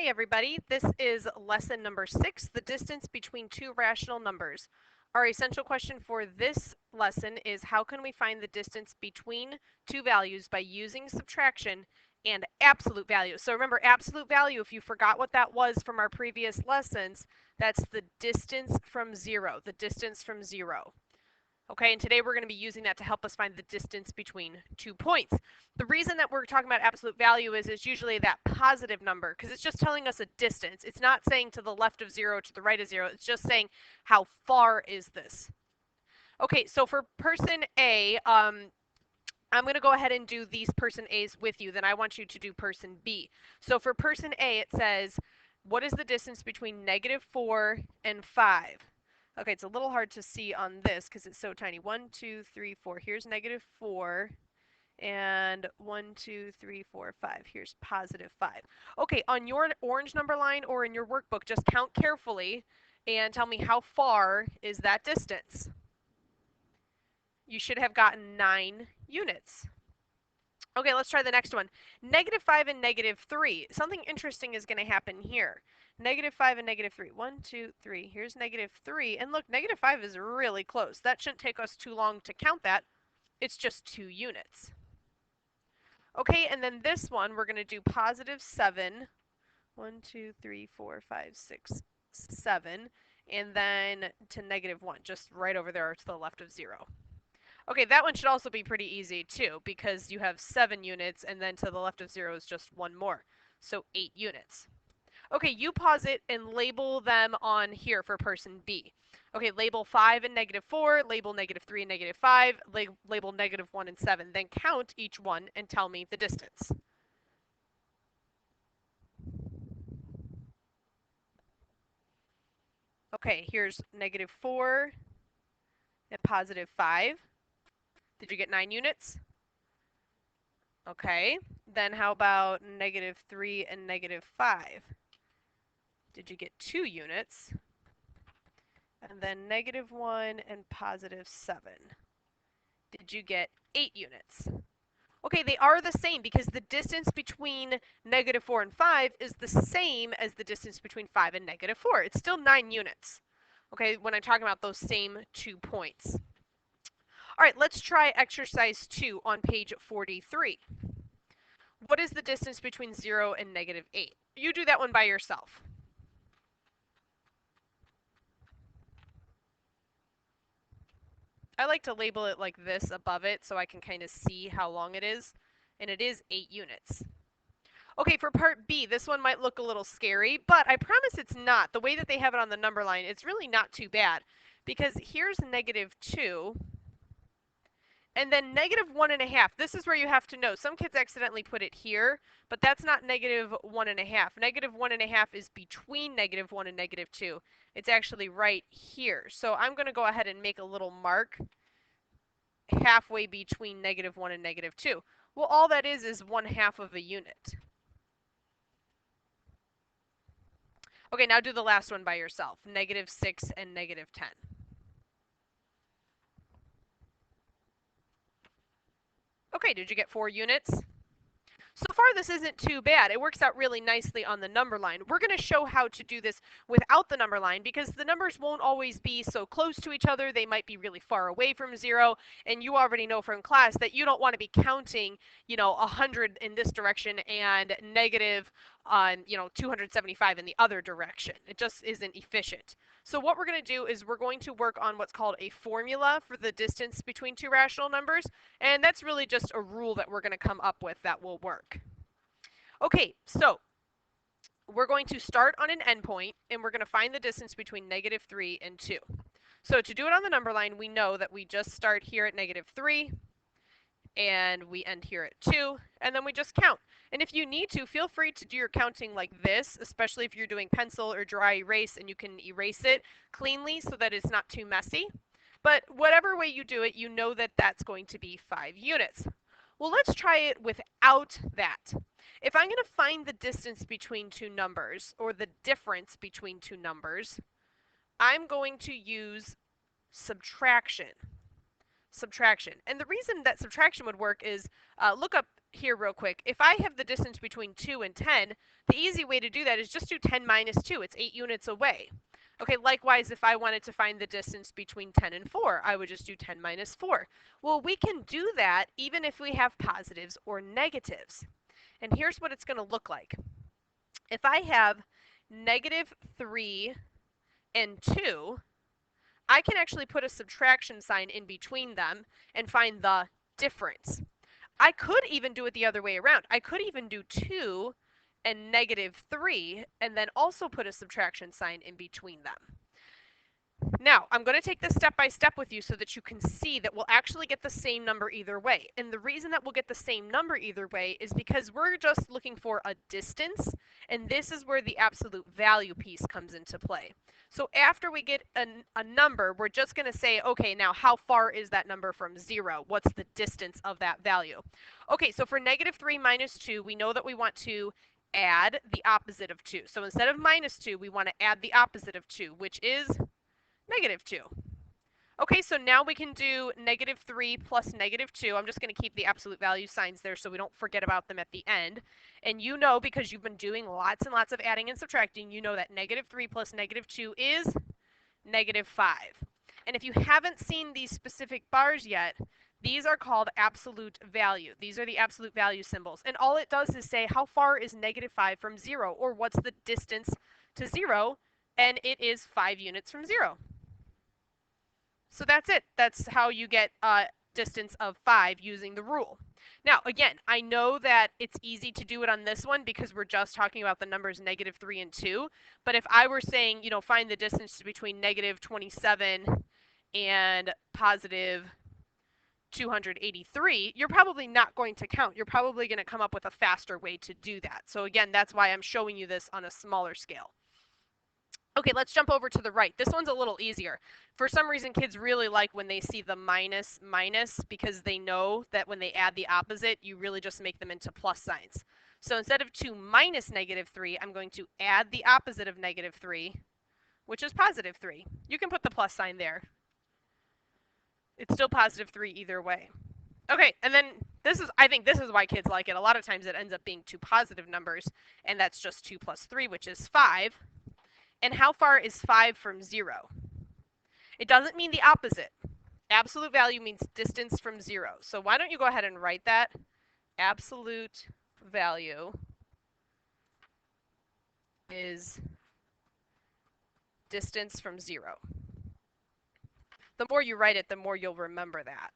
Hi everybody, this is lesson number 6, the distance between two rational numbers. Our essential question for this lesson is how can we find the distance between two values by using subtraction and absolute value. So remember, absolute value, if you forgot what that was from our previous lessons, that's the distance from zero, the distance from zero. Okay, and today we're going to be using that to help us find the distance between 2 points. The reason that we're talking about absolute value is it's usually that positive number because it's just telling us a distance. It's not saying to the left of 0, to the right of 0. It's just saying how far is this. Okay, so for person A, I'm going to go ahead and do these person A's with you. Then I want you to do person B. So for person A, it says, what is the distance between -4 and 5? Okay, it's a little hard to see on this because it's so tiny. 1, 2, 3, 4. Here's -4. And 1, 2, 3, 4, 5. Here's +5. Okay, on your orange number line or in your workbook, just count carefully and tell me how far is that distance. You should have gotten 9 units. Okay, let's try the next one. -5 and -3. Something interesting is going to happen here. -5 and -3. 1, 2, 3. Here's -3. And look, -5 is really close. That shouldn't take us too long to count that. It's just 2 units. Okay, and then this one, we're going to do +7. 1, 2, 3, 4, 5, 6, 7. And then to -1, just right over there to the left of 0. Okay, that one should also be pretty easy too, because you have 7 units, and then to the left of 0 is just 1 more, so 8 units. Okay, you pause it and label them on here for person B. Okay, label 5 and -4, label -3 and -5, label -1 and 7. Then count each one and tell me the distance. Okay, here's -4 and +5. Did you get 9 units? Okay, then how about -3 and -5? Did you get 2 units? And then -1 and +7. Did you get 8 units? Okay, they are the same because the distance between -4 and 5 is the same as the distance between 5 and -4. It's still 9 units. Okay, when I'm talking about those same 2 points. All right, let's try exercise 2 on page 43. What is the distance between 0 and -8? You do that one by yourself. I like to label it like this above it so I can kind of see how long it is, and it is 8 units. Okay, for part B, this one might look a little scary, but I promise it's not. The way that they have it on the number line, it's really not too bad, because here's -2, and then -1.5. This is where you have to know. Some kids accidentally put it here, but that's not -1.5. -1.5 is between -1 and -2. It's actually right here. So I'm going to go ahead and make a little mark halfway between -1 and -2. Well, all that is 1/2 of a unit. Okay, now do the last one by yourself. -6 and -10. Okay, did you get 4 units? So far, this isn't too bad. It works out really nicely on the number line. We're going to show how to do this without the number line because the numbers won't always be so close to each other. They might be really far away from 0. And you already know from class that you don't want to be counting, 100 in this direction and negative on, 275 in the other direction. It just isn't efficient. So what we're going to do is we're going to work on what's called a formula for the distance between two rational numbers. And that's really just a rule that we're going to come up with that will work. Okay, so we're going to start on an endpoint, and we're going to find the distance between -3 and 2. So to do it on the number line, we know that we just start here at -3, and we end here at 2, and then we just count. And if you need to, feel free to do your counting like this, especially if you're doing pencil or dry erase and you can erase it cleanly so that it's not too messy. But whatever way you do it, you know that that's going to be 5 units. Well, let's try it without that. If I'm going to find the distance between two numbers, or the difference between two numbers, I'm going to use subtraction. And the reason that subtraction would work is look up here real quick. If I have the distance between 2 and 10, the easy way to do that is just do 10 minus 2. It's 8 units away. Okay, likewise, if I wanted to find the distance between 10 and 4, I would just do 10 minus 4. Well, we can do that even if we have positives or negatives. And here's what it's going to look like. If I have negative 3 and 2, I can actually put a subtraction sign in between them and find the difference. I could even do it the other way around. I could even do 2 and negative 3 and then also put a subtraction sign in between them. Now, I'm going to take this step by step with you so that you can see that we'll actually get the same number either way. And the reason that we'll get the same number either way is because we're just looking for a distance, and this is where the absolute value piece comes into play. So after we get a number, we're just going to say, okay, now how far is that number from 0? What's the distance of that value? Okay, so for negative 3 minus 2, we know that we want to add the opposite of 2. So instead of minus 2, we want to add the opposite of 2, which is negative 2. Okay, so now we can do negative 3 plus negative 2. I'm just going to keep the absolute value signs there so we don't forget about them at the end. And you know, because you've been doing lots and lots of adding and subtracting, you know that negative 3 plus negative 2 is negative 5. And if you haven't seen these specific bars yet, these are called absolute value. These are the absolute value symbols. And all it does is say how far is negative 5 from 0, or what's the distance to 0, and it is 5 units from 0. So that's it. That's how you get a distance of 5 using the rule. Now, again, I know that it's easy to do it on this one because we're just talking about the numbers negative 3 and 2. But if I were saying, you know, find the distance between negative 27 and positive 283, you're probably not going to count. You're probably going to come up with a faster way to do that. So again, that's why I'm showing you this on a smaller scale. Okay, let's jump over to the right. This one's a little easier. For some reason, kids really like when they see the minus because they know that when they add the opposite, you really just make them into plus signs. So instead of 2 minus negative 3, I'm going to add the opposite of negative 3, which is positive 3. You can put the plus sign there. It's still positive 3 either way. Okay, and then I think this is why kids like it. A lot of times it ends up being two positive numbers, and that's just 2 plus 3, which is 5. And how far is 5 from 0? It doesn't mean the opposite. Absolute value means distance from 0. So why don't you go ahead and write that? Absolute value is distance from 0. The more you write it, the more you'll remember that.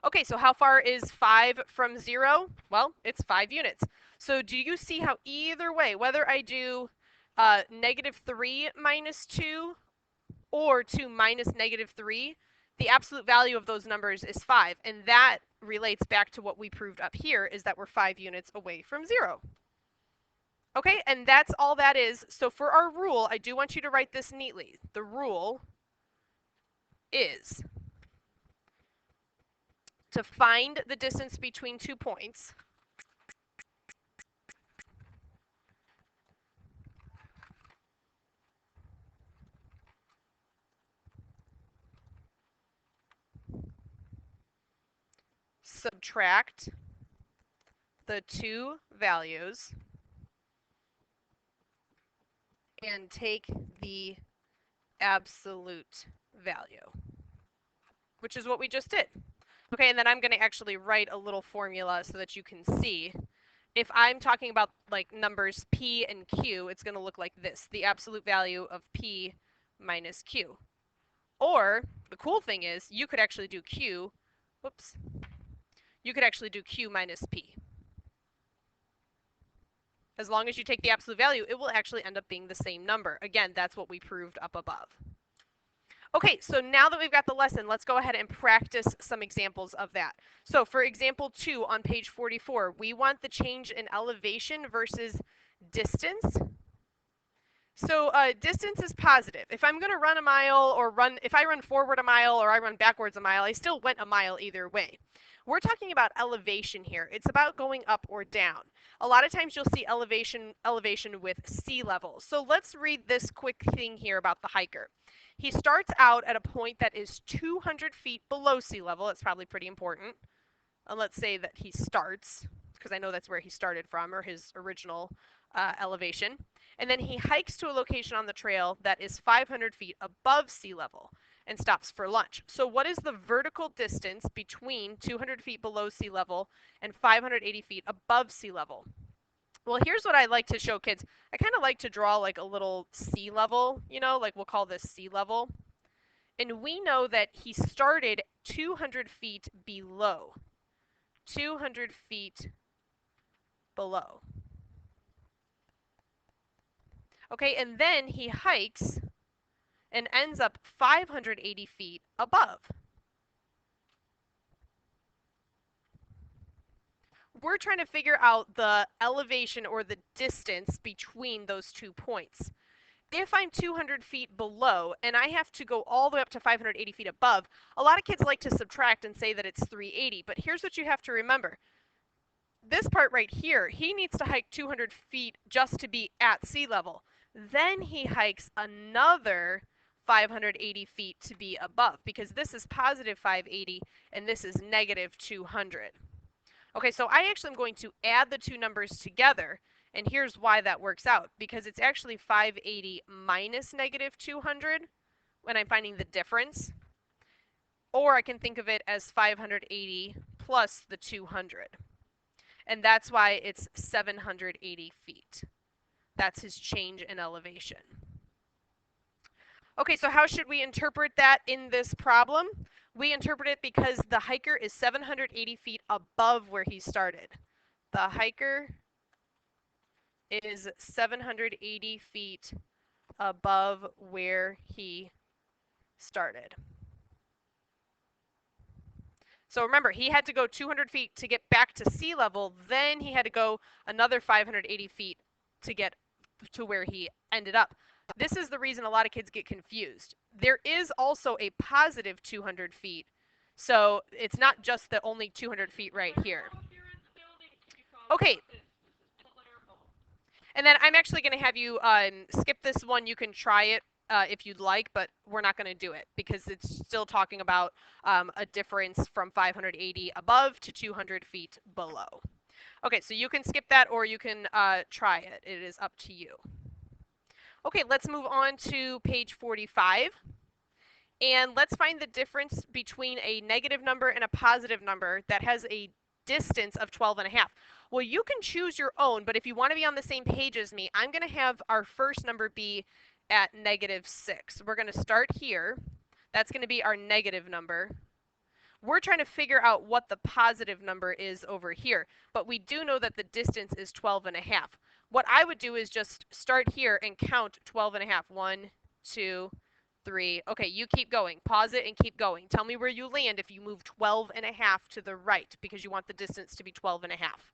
Okay, so how far is 5 from 0? Well, it's 5 units. So do you see how either way, whether I do negative 3 minus 2 or 2 minus negative 3, the absolute value of those numbers is 5. And that relates back to what we proved up here, is that we're 5 units away from 0. Okay, and that's all that is. So for our rule, I do want you to write this neatly. The rule is to find the distance between 2 points, subtract the 2 values, and take the absolute value, which is what we just did. Okay, and then I'm going to actually write a little formula so that you can see. If I'm talking about like numbers p and q, it's going to look like this, the absolute value of p minus q. Or the cool thing is you could actually do q, whoops, you could actually do q minus p. As long as you take the absolute value, it will actually end up being the same number. Again, that's what we proved up above. Okay, so now that we've got the lesson, let's go ahead and practice some examples of that. So for example 2 on page 44, we want the change in elevation versus distance. So distance is positive. If I'm going to run a mile or if I run forward a mile or I run backwards a mile, I still went a mile either way. We're talking about elevation here. It's about going up or down. A lot of times you'll see elevation with sea level. So let's read this quick thing here about the hiker. He starts out at a point that is 200 feet below sea level. It's probably pretty important. and let's say that he starts, because I know that's where he started from, or his original elevation, and then he hikes to a location on the trail that is 500 feet above sea level and stops for lunch. So what is the vertical distance between 200 feet below sea level and 580 feet above sea level? Well, here's what I like to show kids. I kind of like to draw like a little sea level, you know, like we'll call this sea level. And we know that he started 200 feet below. 200 feet below. Okay, and then he hikes and ends up 580 feet above. We're trying to figure out the elevation or the distance between those 2 points. If I'm 200 feet below and I have to go all the way up to 580 feet above, a lot of kids like to subtract and say that it's 380, but here's what you have to remember. This part right here, he needs to hike 200 feet just to be at sea level. Then he hikes another 580 feet to be above, because this is positive 580 and this is negative 200. Okay, so I actually am going to add the two numbers together, and here's why that works out, because it's actually 580 minus negative 200 when I'm finding the difference, or I can think of it as 580 plus the 200. And that's why it's 780 feet. That's his change in elevation. Okay, so how should we interpret that in this problem? We interpret it because the hiker is 780 feet above where he started. The hiker is 780 feet above where he started. So remember, he had to go 200 feet to get back to sea level, then he had to go another 580 feet to get to where he ended up. This is the reason a lot of kids get confused. There is also a positive 200 feet, so it's not just the only 200 feet right here. Okay. And then I'm actually going to have you skip this one. You can try it if you'd like, but we're not going to do it because it's still talking about a difference from 580 above to 200 feet below. Okay, so you can skip that or you can try it. It is up to you. Okay, let's move on to page 45. And let's find the difference between a negative number and a positive number that has a distance of 12.5. Well, you can choose your own, but if you want to be on the same page as me, I'm going to have our first number be at -6. We're going to start here. That's going to be our negative number. We're trying to figure out what the positive number is over here, but we do know that the distance is 12.5. What I would do is just start here and count 12.5. 1, 2, 3. Okay, you keep going. Pause it and keep going. Tell me where you land if you move 12.5 to the right, because you want the distance to be 12.5.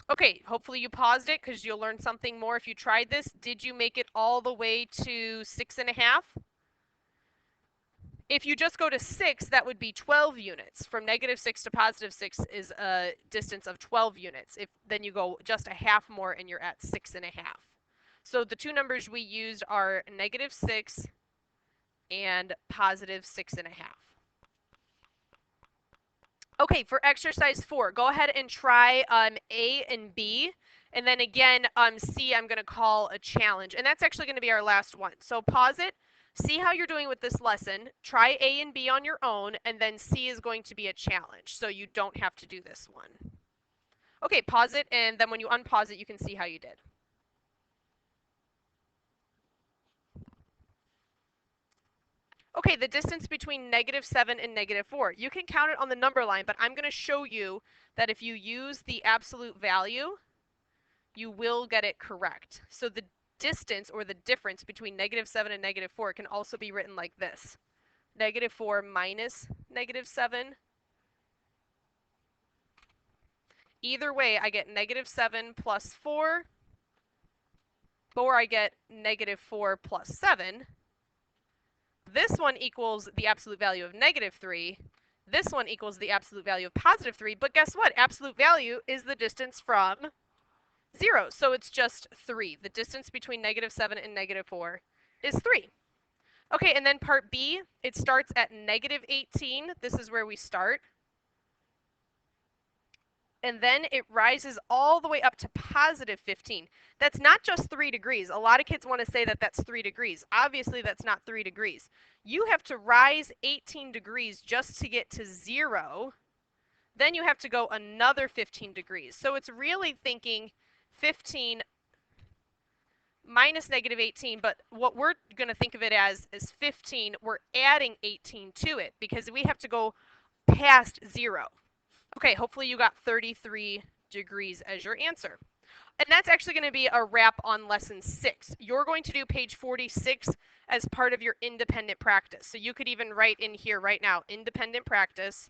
Okay, hopefully you paused it because you'll learn something more if you tried this. Did you make it all the way to 6.5? If you just go to 6, that would be 12 units. From -6 to +6 is a distance of 12 units. If then you go just a half more and you're at 6.5. So the two numbers we used are -6 and +6.5. Okay, for exercise 4, go ahead and try A and B. And then again, C I'm going to call a challenge. And that's actually going to be our last one. So pause it. See how you're doing with this lesson. Try A and B on your own. And then C is going to be a challenge. So you don't have to do this one. Okay, pause it. And then when you unpause it, you can see how you did. Okay, the distance between -7 and -4. You can count it on the number line, but I'm going to show you that if you use the absolute value, you will get it correct. So the distance or the difference between -7 and -4 can also be written like this. -4 minus -7. Either way, I get -7 plus 4, or I get -4 plus 7. This one equals the absolute value of -3. This one equals the absolute value of +3. But guess what? Absolute value is the distance from 0. So it's just 3. The distance between -7 and -4 is 3. Okay, and then part B, it starts at -18. This is where we start. And then it rises all the way up to +15. That's not just 3 degrees. A lot of kids want to say that that's 3 degrees. Obviously, that's not 3 degrees. You have to rise 18 degrees just to get to 0. Then you have to go another 15 degrees. So it's really thinking 15 minus -18, but what we're going to think of it as is 15. We're adding 18 to it because we have to go past 0. Okay, hopefully you got 33 degrees as your answer. And that's actually going to be a wrap on lesson 6. You're going to do page 46 as part of your independent practice. So you could even write in here right now, independent practice.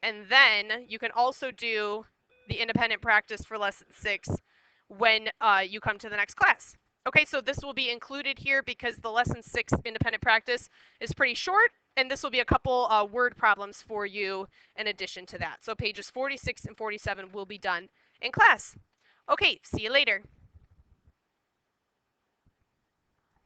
And then you can also do the independent practice for lesson 6 when you come to the next class. Okay, so this will be included here because the lesson 6 independent practice is pretty short, and this will be a couple word problems for you in addition to that. So pages 46 and 47 will be done in class. Okay, see you later.